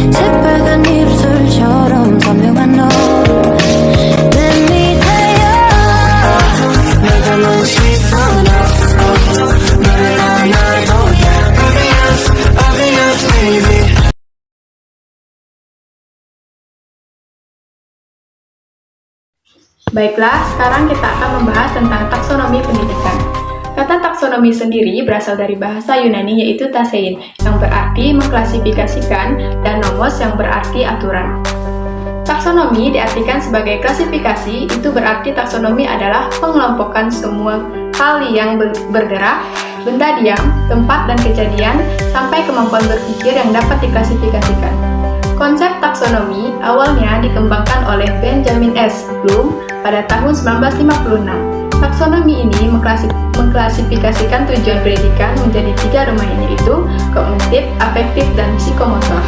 새빨간 입술처럼 선명한 너 내 밑에요 내가 넌 시선 없어 너를 나도 obvious baby. Baiklah, sekarang kita akan membahas tentang taksonomi pendidikan. Kata taksonomi sendiri berasal dari bahasa Yunani yaitu tasein, yang berarti mengklasifikasikan, dan nomos yang berarti aturan. Taksonomi diartikan sebagai klasifikasi, itu berarti taksonomi adalah pengelompokan semua hal yang bergerak, benda diam, tempat dan kejadian, sampai kemampuan berpikir yang dapat diklasifikasikan. Konsep taksonomi awalnya dikembangkan oleh Benjamin S. Bloom pada tahun 1956. Taksonomi ini mengklasifikasikan tujuan pendidikan menjadi 3 domain, yaitu kognitif, afektif, dan psikomotor.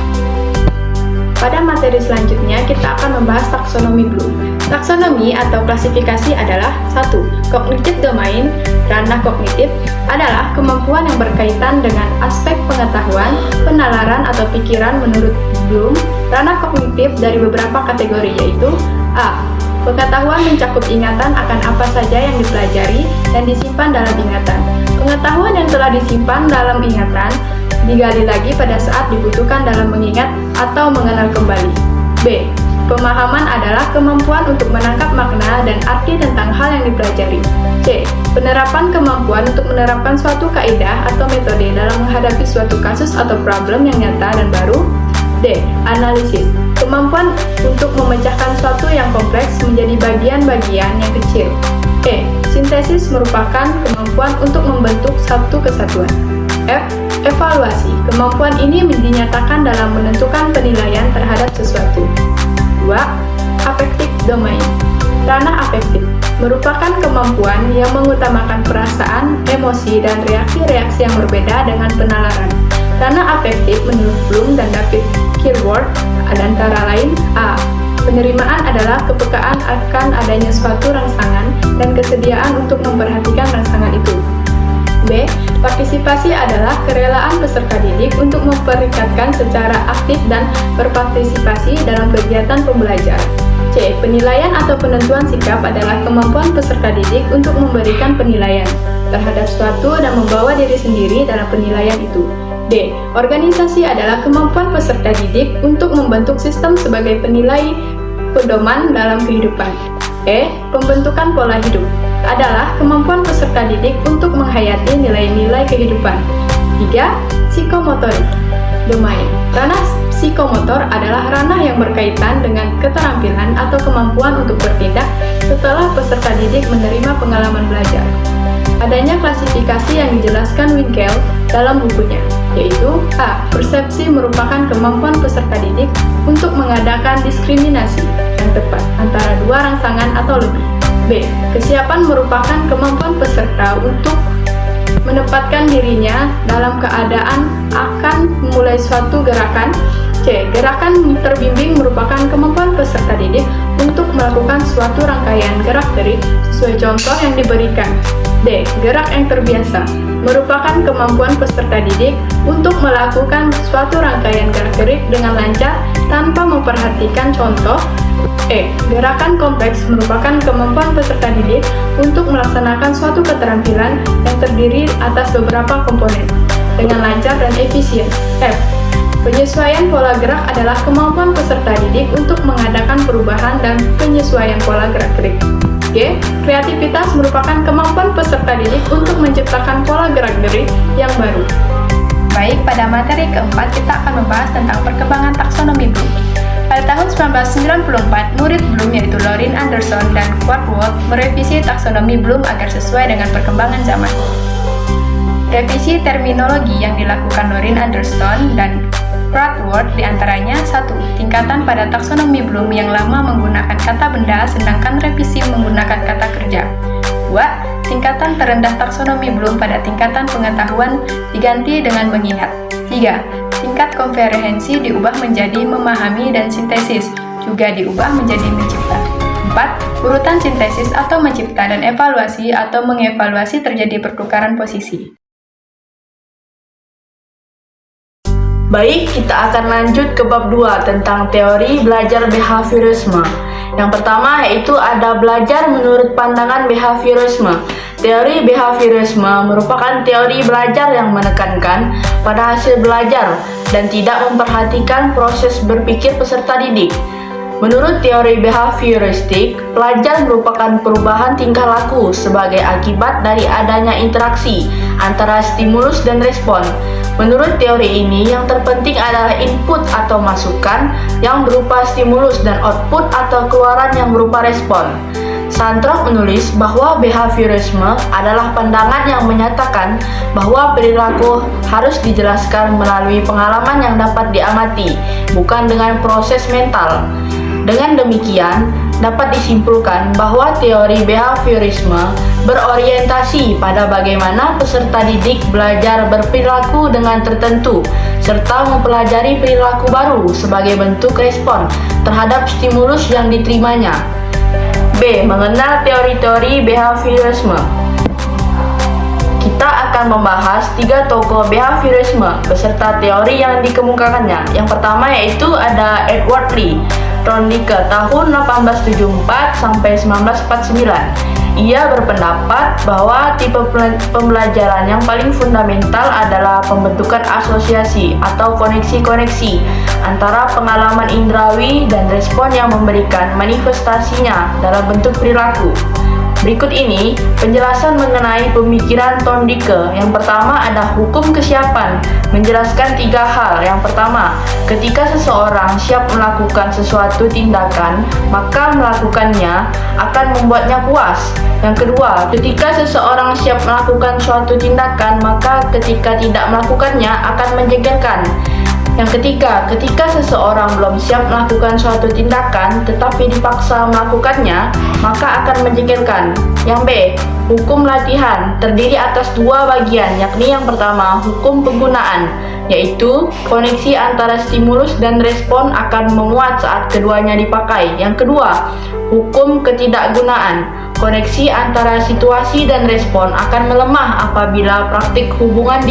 Pada materi selanjutnya, kita akan membahas taksonomi Bloom. Taksonomi atau klasifikasi adalah 1. Kognitif domain. Ranah kognitif adalah kemampuan yang berkaitan dengan aspek pengetahuan, penalaran, atau pikiran menurut Bloom. Ranah kognitif dari beberapa kategori, yaitu A. Pengetahuan mencakup ingatan akan apa saja yang dipelajari dan disimpan dalam ingatan. Pengetahuan yang telah disimpan dalam ingatan digali lagi pada saat dibutuhkan dalam mengingat atau mengenal kembali. B. Pemahaman adalah kemampuan untuk menangkap makna dan arti tentang hal yang dipelajari. C. Penerapan kemampuan untuk menerapkan suatu kaidah atau metode dalam menghadapi suatu kasus atau problem yang nyata dan baru. D. Analisis. Kemampuan untuk memecahkan suatu yang kompleks menjadi bagian-bagian yang kecil. E. Sintesis merupakan kemampuan untuk membentuk satu kesatuan. F. Evaluasi. Kemampuan ini dinyatakan dalam menentukan penilaian terhadap sesuatu. 2. Afektif domain. Ranah afektif merupakan kemampuan yang mengutamakan perasaan, emosi, dan reaksi-reaksi yang berbeda dengan penalaran. Ranah afektif menurut Bloom dan David Kilworth antara lain A. Penerimaan adalah kepekaan akan adanya suatu rangsangan dan kesediaan untuk memperhatikan rangsangan itu. B. Partisipasi adalah kerelaan peserta didik untuk memperikatkan secara aktif dan berpartisipasi dalam kegiatan pembelajaran. C. Penilaian atau penentuan sikap adalah kemampuan peserta didik untuk memberikan penilaian terhadap suatu dan membawa diri sendiri dalam penilaian itu. D. Organisasi adalah kemampuan peserta didik untuk membentuk sistem sebagai penilai pedoman dalam kehidupan. E. Pembentukan pola hidup adalah kemampuan peserta didik untuk menghayati nilai-nilai kehidupan. 3. Psikomotorik domain. Ranah psikomotor adalah ranah yang berkaitan dengan keterampilan atau kemampuan untuk bertindak setelah peserta didik menerima pengalaman belajar. Adanya klasifikasi yang dijelaskan Winkel dalam bukunya, yaitu A. Persepsi merupakan kemampuan peserta didik untuk mengadakan diskriminasi yang tepat antara dua rangsangan atau lebih. B. Kesiapan merupakan kemampuan peserta untuk menempatkan dirinya dalam keadaan akan memulai suatu gerakan. C. Gerakan terbimbing merupakan kemampuan peserta didik untuk melakukan suatu rangkaian gerak-gerik sesuai contoh yang diberikan. D. Gerak yang terbiasa merupakan kemampuan peserta didik untuk melakukan suatu rangkaian gerak-gerik dengan lancar tanpa memperhatikan contoh. E. Gerakan kompleks merupakan kemampuan peserta didik untuk melaksanakan suatu keterampilan yang terdiri atas beberapa komponen dengan lancar dan efisien. F. Penyesuaian pola gerak adalah kemampuan peserta didik untuk mengadakan perubahan dan penyesuaian pola gerak-gerik. G. Kreativitas merupakan kemampuan peserta didik untuk menciptakan pola gerak-gerik yang baru. Baik, pada materi keempat kita akan membahas tentang perkembangan taksonomi Bloom. Pada tahun 1994, murid Bloom yaitu Lorin Anderson dan Kwartwood merevisi taksonomi Bloom agar sesuai dengan perkembangan zaman. Revisi terminologi yang dilakukan Lorin Anderson dan Kwartwood diantaranya 1. Tingkatan pada taksonomi Bloom yang lama menggunakan kata benda sedangkan revisi menggunakan kata kerja. 2. Tingkatan terendah taksonomi Bloom pada tingkatan pengetahuan diganti dengan mengingat. 3. Tingkat komprehensi diubah menjadi memahami dan sintesis, juga diubah menjadi mencipta. 4. Urutan sintesis atau mencipta dan evaluasi atau mengevaluasi terjadi pertukaran posisi. Baik, kita akan lanjut ke bab 2 tentang teori belajar behaviorisme. Yang pertama yaitu ada belajar menurut pandangan behaviorisme. Teori behaviorisme merupakan teori belajar yang menekankan pada hasil belajar dan tidak memperhatikan proses berpikir peserta didik. Menurut teori behavioristik, pelajar merupakan perubahan tingkah laku sebagai akibat dari adanya interaksi antara stimulus dan respon. Menurut teori ini, yang terpenting adalah input atau masukan yang berupa stimulus dan output atau keluaran yang berupa respon. Santrop menulis bahwa behaviorisme adalah pandangan yang menyatakan bahwa perilaku harus dijelaskan melalui pengalaman yang dapat diamati, bukan dengan proses mental. Dengan demikian, dapat disimpulkan bahwa teori behaviorisme berorientasi pada bagaimana peserta didik belajar berperilaku dengan tertentu, serta mempelajari perilaku baru sebagai bentuk respon terhadap stimulus yang diterimanya. B. Mengenal teori-teori behaviorisme. Kita akan membahas 3 tokoh behaviorisme beserta teori yang dikemukakannya. Yang pertama yaitu ada Edward Lee, Thorndike tahun 1874 sampai 1949. Ia berpendapat bahwa tipe pembelajaran yang paling fundamental adalah pembentukan asosiasi atau koneksi-koneksi antara pengalaman indrawi dan respon yang memberikan manifestasinya dalam bentuk perilaku. Berikut ini penjelasan mengenai pemikiran Thorndike. Yang pertama ada hukum kesiapan, menjelaskan 3 hal. Yang pertama, ketika seseorang siap melakukan sesuatu tindakan, maka melakukannya akan membuatnya puas. Yang kedua, ketika seseorang siap melakukan suatu tindakan, maka ketika tidak melakukannya akan menjengkelkan. Yang ketiga, ketika seseorang belum siap melakukan suatu tindakan tetapi dipaksa melakukannya, maka akan menjengkelkan. Yang B, hukum latihan terdiri atas 2 bagian, yakni yang pertama, hukum penggunaan, yaitu koneksi antara stimulus dan respon akan menguat saat keduanya dipakai. Yang kedua, hukum ketidakgunaan, koneksi antara situasi dan respon akan melemah apabila praktik hubungan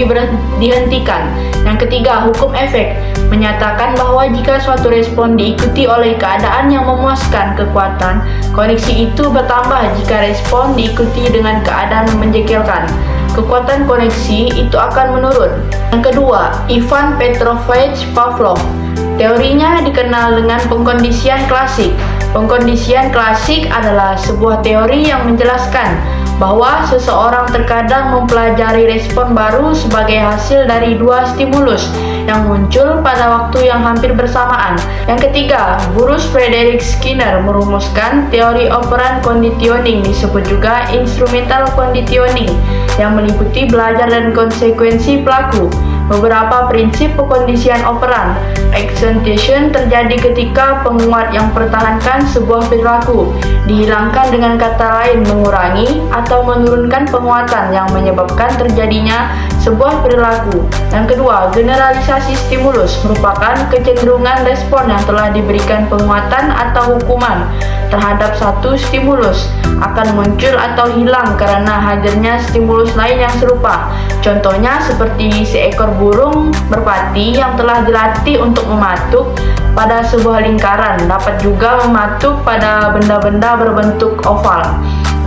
dihentikan. Yang ketiga, hukum efek, menyatakan bahwa jika suatu respon diikuti oleh keadaan yang memuaskan kekuatan, koneksi itu bertambah jika respon diikuti dengan keadaan menjengkelkan. Kekuatan koneksi itu akan menurun. Yang kedua, Ivan Petrovich Pavlov. Teorinya dikenal dengan pengkondisian klasik. Pengkondisian klasik adalah sebuah teori yang menjelaskan bahwa seseorang terkadang mempelajari respon baru sebagai hasil dari 2 stimulus yang muncul pada waktu yang hampir bersamaan. Yang ketiga, Bruce Frederick Skinner merumuskan teori operant conditioning, disebut juga instrumental conditioning, yang meliputi belajar dan konsekuensi pelaku. Beberapa prinsip pengkondisian operan. Accentuation terjadi ketika penguat yang pertahankan sebuah perilaku dihilangkan, dengan kata lain mengurangi atau menurunkan penguatan yang menyebabkan terjadinya sebuah perilaku. Yang kedua, generalisasi stimulus merupakan kecenderungan respon yang telah diberikan penguatan atau hukuman terhadap satu stimulus akan muncul atau hilang karena hadirnya stimulus lain yang serupa. Contohnya seperti seekor burung merpati yang telah dilatih untuk mematuk pada sebuah lingkaran, dapat juga mematuk pada benda-benda berbentuk oval.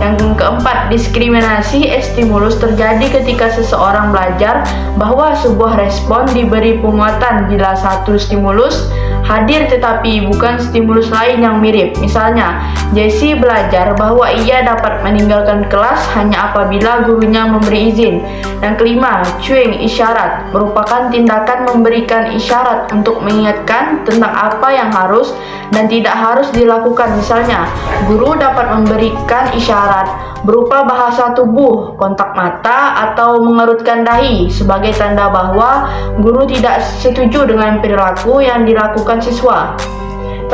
Yang keempat, diskriminasi stimulus terjadi ketika seseorang belajar bahwa sebuah respon diberi penguatan bila satu stimulus hadir tetapi bukan stimulus lain yang mirip. Misalnya, Jessie belajar bahwa ia dapat meninggalkan kelas hanya apabila gurunya memberi izin. Yang kelima, cueing isyarat merupakan tindakan memberikan isyarat untuk mengingatkan tentang apa yang harus dan tidak harus dilakukan. Misalnya, guru dapat memberikan isyarat berupa bahasa tubuh, kontak mata, atau mengerutkan dahi sebagai tanda bahwa guru tidak setuju dengan perilaku yang dilakukan siswa.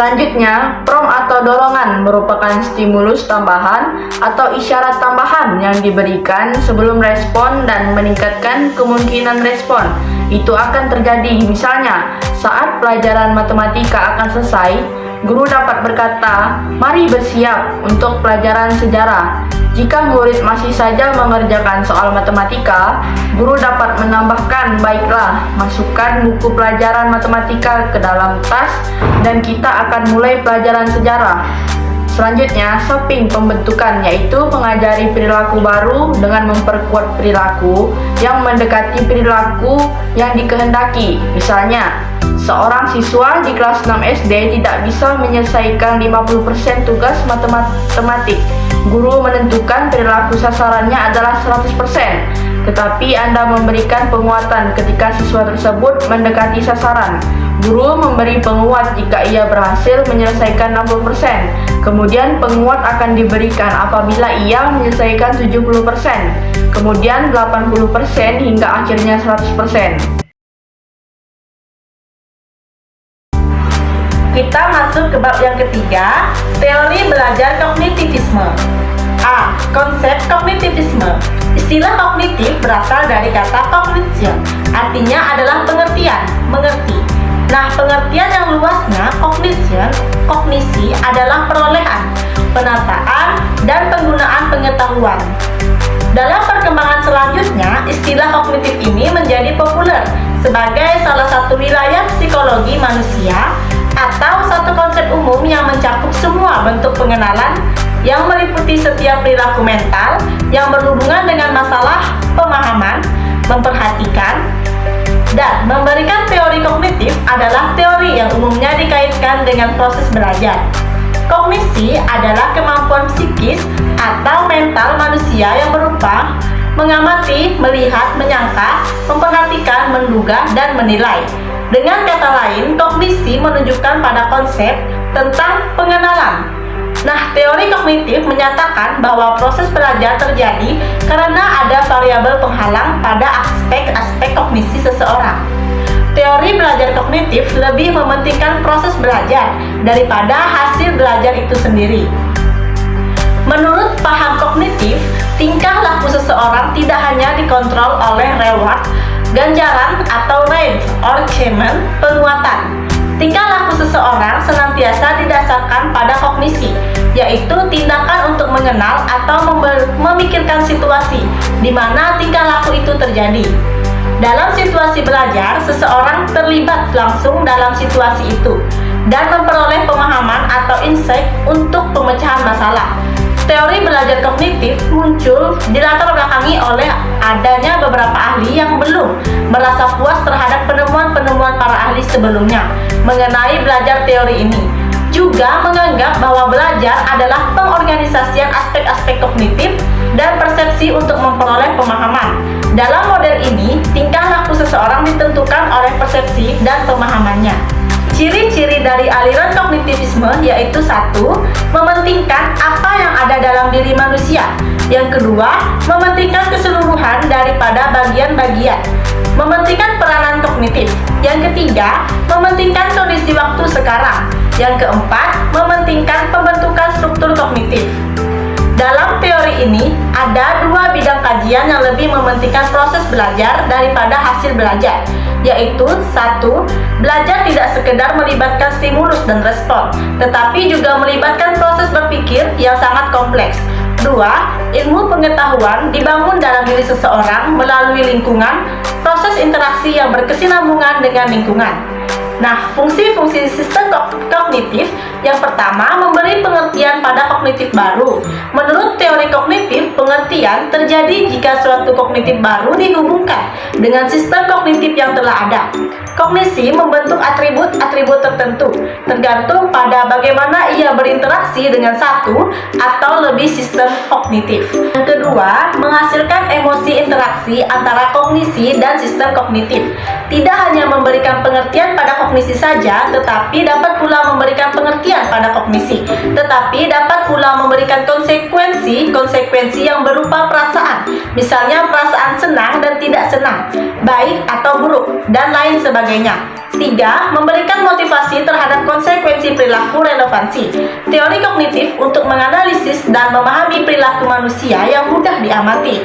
Selanjutnya, prompt atau dorongan merupakan stimulus tambahan atau isyarat tambahan yang diberikan sebelum respon dan meningkatkan kemungkinan respon. itu akan terjadi. Misalnya, saat pelajaran matematika akan selesai, guru dapat berkata, "Mari bersiap untuk pelajaran sejarah." Jika murid masih saja mengerjakan soal matematika, guru dapat menambahkan, "Baiklah, masukkan buku pelajaran matematika ke dalam tas dan kita akan mulai pelajaran sejarah." Selanjutnya, shaping pembentukan, yaitu mengajari perilaku baru dengan memperkuat perilaku yang mendekati perilaku yang dikehendaki. Misalnya, seorang siswa di kelas 6 SD tidak bisa menyelesaikan 50% tugas matematik. Guru menentukan perilaku sasarannya adalah 100%, tetapi Anda memberikan penguatan ketika siswa tersebut mendekati sasaran. Guru memberi penguat jika ia berhasil menyelesaikan 60%. Kemudian penguat akan diberikan apabila ia menyelesaikan 70%. Kemudian 80% hingga akhirnya 100%. Kita masuk ke bab yang ketiga, teori belajar kognitivisme. A. Konsep kognitivisme. Istilah kognitif berasal dari kata cognition, artinya adalah pengertian, mengerti. Nah, pengertian yang luasnya, kognisi adalah perolehan, penataan, dan penggunaan pengetahuan. Dalam perkembangan selanjutnya, istilah kognitif ini menjadi populer sebagai salah satu wilayah psikologi manusia atau satu konsep umum yang mencakup semua bentuk pengenalan yang meliputi setiap perilaku mental yang berhubungan dengan masalah pemahaman, memperhatikan, dan memberikan teori kognitif adalah teori yang umumnya dikaitkan dengan proses belajar. Kognisi adalah kemampuan psikis atau mental manusia yang berupa mengamati, melihat, menyangka, memperhatikan, menduga, dan menilai. Dengan kata lain, kognisi menunjukkan pada konsep tentang pengenalan. Nah, teori kognitif menyatakan bahwa proses belajar terjadi karena ada variabel penghalang pada aspek-aspek kognisi seseorang. Teori belajar kognitif lebih mementingkan proses belajar daripada hasil belajar itu sendiri. Menurut paham kognitif, tingkah laku seseorang tidak hanya dikontrol oleh reward, ganjaran atau reinforcement, penguatan. Tingkah laku seseorang senantiasa didasarkan pada kognisi, yaitu tindakan untuk mengenal atau memikirkan situasi di mana tingkah laku itu terjadi. Dalam situasi belajar, seseorang terlibat langsung dalam situasi itu dan memperoleh pemahaman atau insight untuk pemecahan masalah. Teori belajar kognitif muncul dilatar belakangi oleh adanya beberapa ahli yang belum merasa puas terhadap penemuan-penemuan para ahli sebelumnya mengenai belajar teori ini. Juga menganggap bahwa belajar adalah pengorganisasian aspek-aspek kognitif dan persepsi untuk memperoleh pemahaman. Dalam model ini, tingkah laku seseorang ditentukan oleh persepsi dan pemahamannya. Ciri-ciri dari aliran kognitivisme yaitu 1. Mementingkan apa yang ada dalam diri manusia. Yang kedua, mementingkan keseluruhan daripada bagian-bagian. Mementingkan peranan kognitif. Yang ketiga, mementingkan kondisi waktu sekarang. Yang keempat, mementingkan pembentukan struktur kognitif. Dalam teori ini, ada 2 bidang kajian yang lebih mementingkan proses belajar daripada hasil belajar, yaitu 1. Belajar tidak sekedar melibatkan stimulus dan respon, tetapi juga melibatkan proses berpikir yang sangat kompleks. 2. Ilmu pengetahuan dibangun dalam diri seseorang melalui lingkungan, proses interaksi yang berkesinambungan dengan lingkungan. Nah, fungsi-fungsi sistem kognitif yang pertama, memberi pengertian pada kognitif baru. Menurut teori kognitif, pengertian terjadi jika suatu kognitif baru dihubungkan dengan sistem kognitif yang telah ada. Kognisi membentuk atribut-atribut tertentu, tergantung pada bagaimana ia berinteraksi dengan satu atau lebih sistem kognitif. Yang kedua, menghasilkan emosi interaksi antara kognisi dan sistem kognitif. Tidak hanya memberikan pengertian pada kognisi saja, tetapi dapat pula memberikan pengertian pada kognisi, tetapi dapat pula memberikan konsekuensi yang berupa perasaan, misalnya perasaan senang dan tidak senang, baik atau buruk, dan lain sebagainya. 3. Memberikan motivasi terhadap konsekuensi perilaku relevansi. Teori kognitif untuk menganalisis dan memahami perilaku manusia yang mudah diamati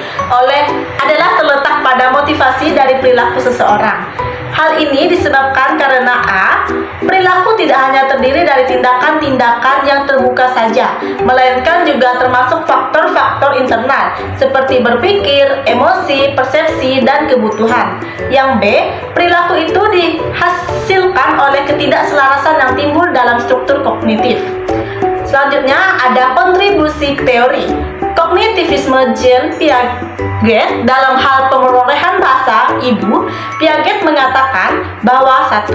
adalah terletak pada motivasi dari perilaku seseorang. Hal ini disebabkan karena A. Perilaku tidak hanya terdiri dari tindakan-tindakan yang terbuka saja, melainkan juga termasuk faktor-faktor internal seperti berpikir, emosi, persepsi, dan kebutuhan. Yang B. Perilaku itu dihasilkan oleh ketidakselarasan yang timbul dalam struktur kognitif. Selanjutnya ada kontribusi teori. Kognitivisme Jean Piaget dalam hal pemerolehan bahasa ibu, Piaget mengatakan bahwa 1.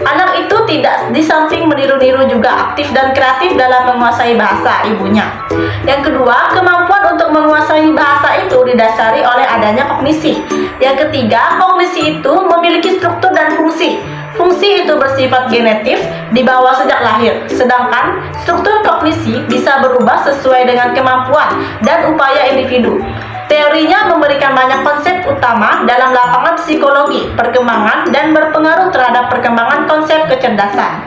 Anak itu tidak di samping meniru-niru juga aktif dan kreatif dalam menguasai bahasa ibunya. Yang kedua, kemampuan untuk menguasai bahasa itu didasari oleh adanya kognisi. Yang ketiga, kognisi itu memiliki struktur dan fungsi. Fungsi itu bersifat genetif dibawa sejak lahir, sedangkan struktur kognisi bisa berubah sesuai dengan kemampuan dan upaya individu. Teorinya memberikan banyak konsep utama dalam lapangan psikologi, perkembangan, dan berpengaruh terhadap perkembangan konsep kecerdasan.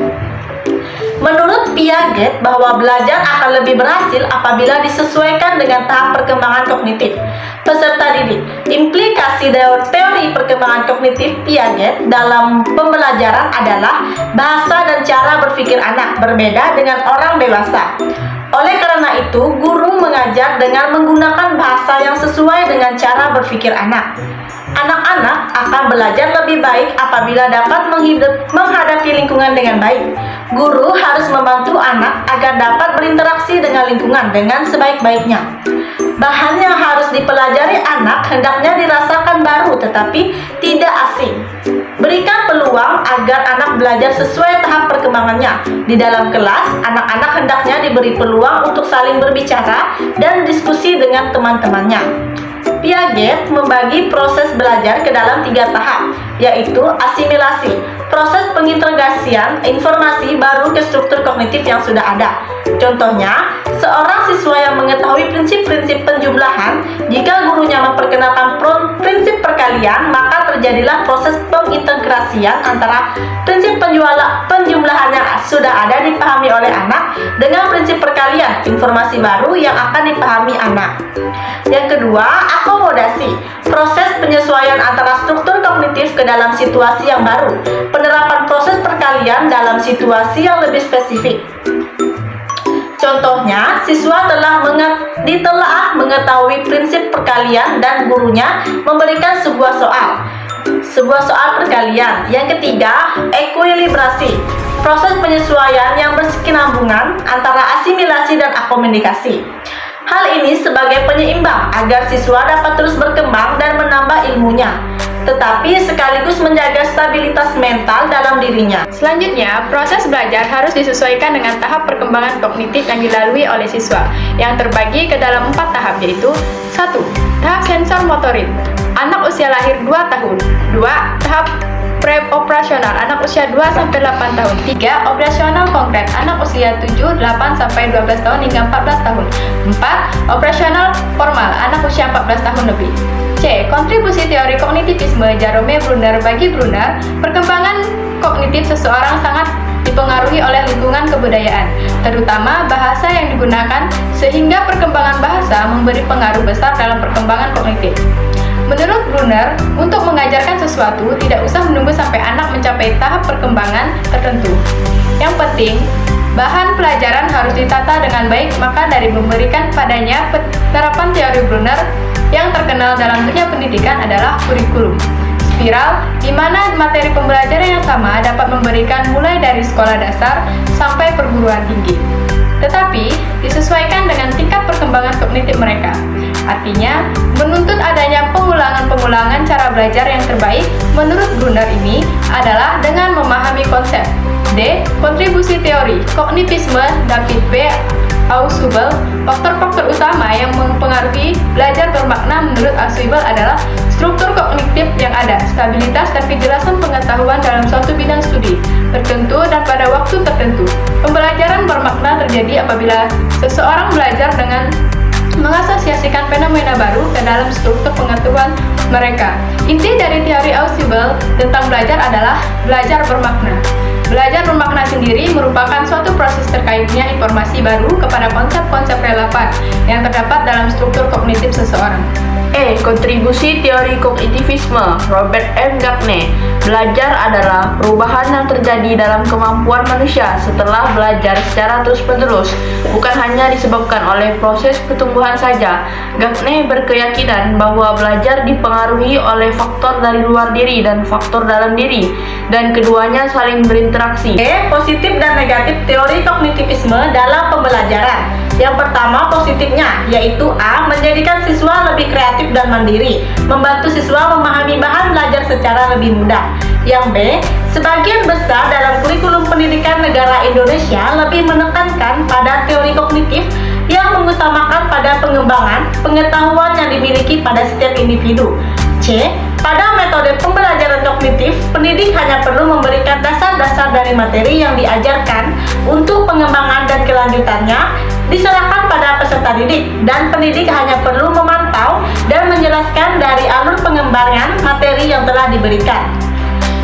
Menurut Piaget bahwa belajar akan lebih berhasil apabila disesuaikan dengan tahap perkembangan kognitif peserta didik. Implikasi teori perkembangan kognitif Piaget dalam pembelajaran adalah bahasa dan cara berpikir anak berbeda dengan orang dewasa. Oleh karena itu, guru mengajar dengan menggunakan bahasa yang sesuai dengan cara berpikir anak. Anak-anak akan belajar lebih baik apabila dapat menghadapi lingkungan dengan baik. Guru harus membantu anak agar dapat berinteraksi dengan lingkungan dengan sebaik-baiknya. Bahan yang harus dipelajari anak hendaknya dirasakan baru tetapi tidak asing. Berikan peluang agar anak belajar sesuai tahap perkembangannya. Di dalam kelas, anak-anak hendaknya diberi peluang untuk saling berbicara dan diskusi dengan teman-temannya. Piaget membagi proses belajar ke dalam 3 tahap, yaitu asimilasi, proses pengintegrasian informasi baru ke struktur kognitif yang sudah ada. Contohnya, seorang siswa yang mengetahui prinsip-prinsip penjumlahan, jika gurunya memperkenalkan prinsip perkalian, maka terjadilah proses pengintegrasian antara prinsip penjumlahan yang sudah ada dipahami oleh anak dengan prinsip perkalian, informasi baru yang akan dipahami anak. Yang kedua, akomodasi, proses penyesuaian antara struktur kognitif ke dalam situasi yang baru, penerapan proses perkalian dalam situasi yang lebih spesifik. Contohnya, siswa ditelaah mengetahui prinsip perkalian dan gurunya memberikan sebuah soal perkalian. Yang ketiga, ekuilibrasi, proses penyesuaian yang berkesinambungan antara asimilasi dan akomodasi. Hal ini sebagai penyeimbang agar siswa dapat terus berkembang dan menambah ilmunya, tetapi sekaligus menjaga stabilitas mental dalam dirinya. Selanjutnya, proses belajar harus disesuaikan dengan tahap perkembangan kognitif yang dilalui oleh siswa, yang terbagi ke dalam 4 tahap, yaitu 1. Tahap sensor motorik, anak usia lahir 2 tahun. 2. Tahap pre-operasional, anak usia 2-8 tahun. 3. Operasional konkret, anak usia 7-8-12 tahun hingga 14 tahun. 4. Operasional formal, anak usia 14 tahun lebih. C. Kontribusi teori kognitivisme Jerome Bruner. Bagi Bruner, perkembangan kognitif seseorang sangat dipengaruhi oleh lingkungan kebudayaan, terutama bahasa yang digunakan, sehingga perkembangan bahasa memberi pengaruh besar dalam perkembangan kognitif. Menurut Bruner, untuk mengajarkan sesuatu tidak usah menunggu sampai anak mencapai tahap perkembangan tertentu. Yang penting, bahan pelajaran harus ditata dengan baik, maka dari memberikan padanya penerapan teori Bruner yang terkenal dalam dunia pendidikan adalah kurikulum spiral, di mana materi pembelajaran yang sama dapat memberikan mulai dari sekolah dasar sampai perguruan tinggi, tetapi disesuaikan dengan tingkat perkembangan kognitif mereka. Artinya, menuntut adanya pengulangan cara belajar yang terbaik menurut Bruner ini adalah dengan memahami konsep. D. Kontribusi teori kognitivisme David B. Ausubel. Faktor-faktor utama yang mempengaruhi belajar bermakna menurut Ausubel adalah struktur kognitif yang ada, stabilitas dan kejelasan pengetahuan dalam suatu bidang studi tertentu dan pada waktu tertentu. Pembelajaran bermakna terjadi apabila seseorang belajar dengan mengasosiasikan fenomena baru ke dalam struktur pengetahuan mereka. Inti dari teori Ausubel tentang belajar adalah belajar bermakna. Belajar bermakna sendiri merupakan suatu proses terkaitnya informasi baru kepada konsep-konsep relevan yang terdapat dalam struktur kognitif seseorang. Kontribusi teori kognitivisme Robert M. Gagne. Belajar adalah perubahan yang terjadi dalam kemampuan manusia setelah belajar secara terus-menerus, bukan hanya disebabkan oleh proses pertumbuhan saja. Gagne berkeyakinan bahwa belajar dipengaruhi oleh faktor dari luar diri dan faktor dalam diri, dan keduanya saling berinteraksi. Positif dan negatif teori kognitivisme dalam pembelajaran. Yang pertama positifnya, yaitu A. Menjadikan siswa lebih kreatif dan mandiri, membantu siswa memahami bahan belajar secara lebih mudah. Yang B. Sebagian besar dalam kurikulum pendidikan negara Indonesia lebih menekankan pada teori kognitif yang mengutamakan pada pengembangan pengetahuan yang dimiliki pada setiap individu. C. Pada metode pembelajaran kognitif, pendidik hanya perlu memberikan dasar-dasar dari materi yang diajarkan. Untuk pengembangan dan kelanjutannya diserahkan pada peserta didik, dan pendidik hanya perlu memantau dan menjelaskan dari alur pengembangan materi yang telah diberikan.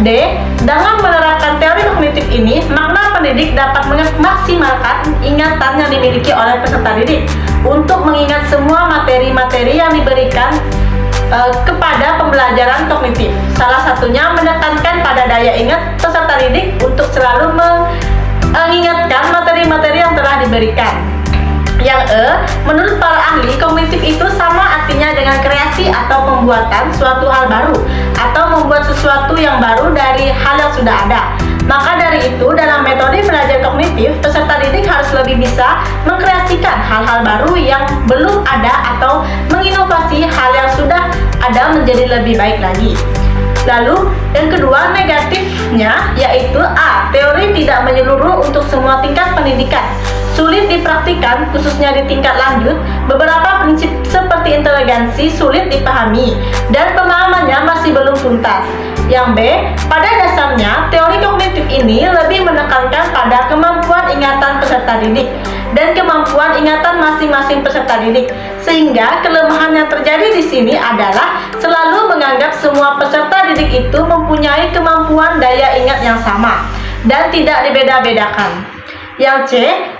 D. Dalam menerapkan teori kognitif ini, makna pendidik dapat memaksimalkan ingatan yang dimiliki oleh peserta didik untuk mengingat semua materi-materi yang diberikan kepada pembelajaran kognitif. Salah satunya menekankan pada daya ingat peserta didik untuk selalu mengingatkan materi-materi yang telah diberikan. Yang E, menurut para ahli, kognitif itu sama artinya dengan kreasi atau pembuatan suatu hal baru atau membuat sesuatu yang baru dari hal yang sudah ada. Maka dari itu, dalam metode belajar kognitif, peserta didik harus lebih bisa mengkreasikan hal-hal baru yang belum ada atau menginovasi hal yang sudah ada menjadi lebih baik lagi. Lalu, yang kedua negatifnya, yaitu A. Teori tidak menyeluruh untuk semua tingkat pendidikan. Sulit dipraktikkan, khususnya di tingkat lanjut. Beberapa prinsip seperti inteligensi sulit dipahami, dan pemahamannya masih belum tuntas. Yang B. Pada dasarnya, teori kognitif ini lebih menekankan pada kemampuan ingatan peserta didik dan kemampuan ingatan masing-masing peserta didik, sehingga kelemahan yang terjadi di sini adalah selalu menganggap semua peserta didik itu mempunyai kemampuan daya ingat yang sama dan tidak dibeda-bedakan. Yang C,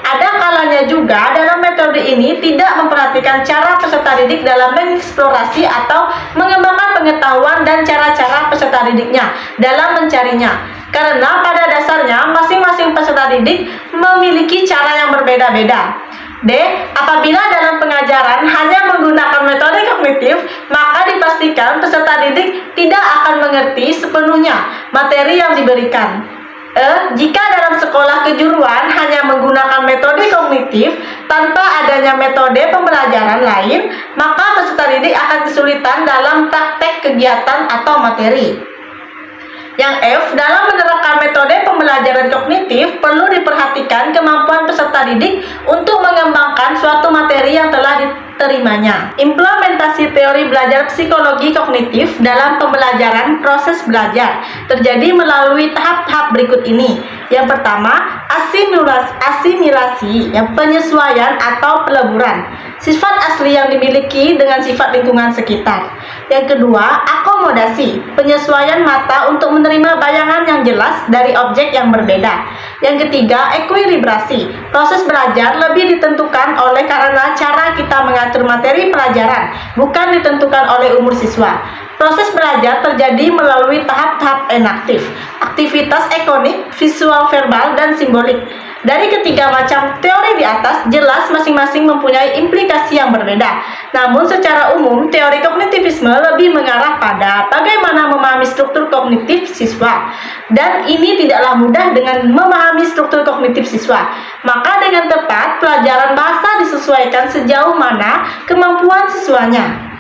ada kalanya juga dalam metode ini tidak memperhatikan cara peserta didik dalam mengeksplorasi atau mengembangkan pengetahuan dan cara-cara peserta didiknya dalam mencarinya. Karena pada dasarnya masing-masing peserta didik memiliki cara yang berbeda-beda. D. Apabila dalam pengajaran hanya menggunakan metode kognitif, maka dipastikan peserta didik tidak akan mengerti sepenuhnya materi yang diberikan. Jika dalam sekolah kejuruan hanya menggunakan metode kognitif tanpa adanya metode pembelajaran lain, maka peserta didik akan kesulitan dalam praktek kegiatan atau materi. Yang F, dalam menerapkan metode pembelajaran kognitif perlu diperhatikan kemampuan peserta didik untuk mengembangkan suatu materi yang telah diterimanya. Implementasi teori belajar psikologi kognitif dalam pembelajaran proses belajar terjadi melalui tahap-tahap berikut ini. Yang pertama, asimilasi, yang penyesuaian atau peleburan sifat asli yang dimiliki dengan sifat lingkungan sekitar. Yang kedua, akomodasi, penyesuaian mata untuk menerima bayangan yang jelas dari objek yang berbeda. Yang ketiga, ekuilibrasi, proses belajar lebih ditentukan oleh karena cara kita mengatur materi pelajaran, bukan ditentukan oleh umur siswa. Proses belajar terjadi melalui tahap-tahap enaktif, aktivitas ekonik, visual, verbal, dan simbolik. Dari ketiga macam teori di atas, jelas masing-masing mempunyai implikasi yang berbeda. Namun secara umum, teori kognitivisme lebih mengarah pada bagaimana memahami struktur kognitif siswa. Dan ini tidaklah mudah dengan memahami struktur kognitif siswa. Maka dengan tepat, pelajaran bahasa disesuaikan sejauh mana kemampuan siswanya.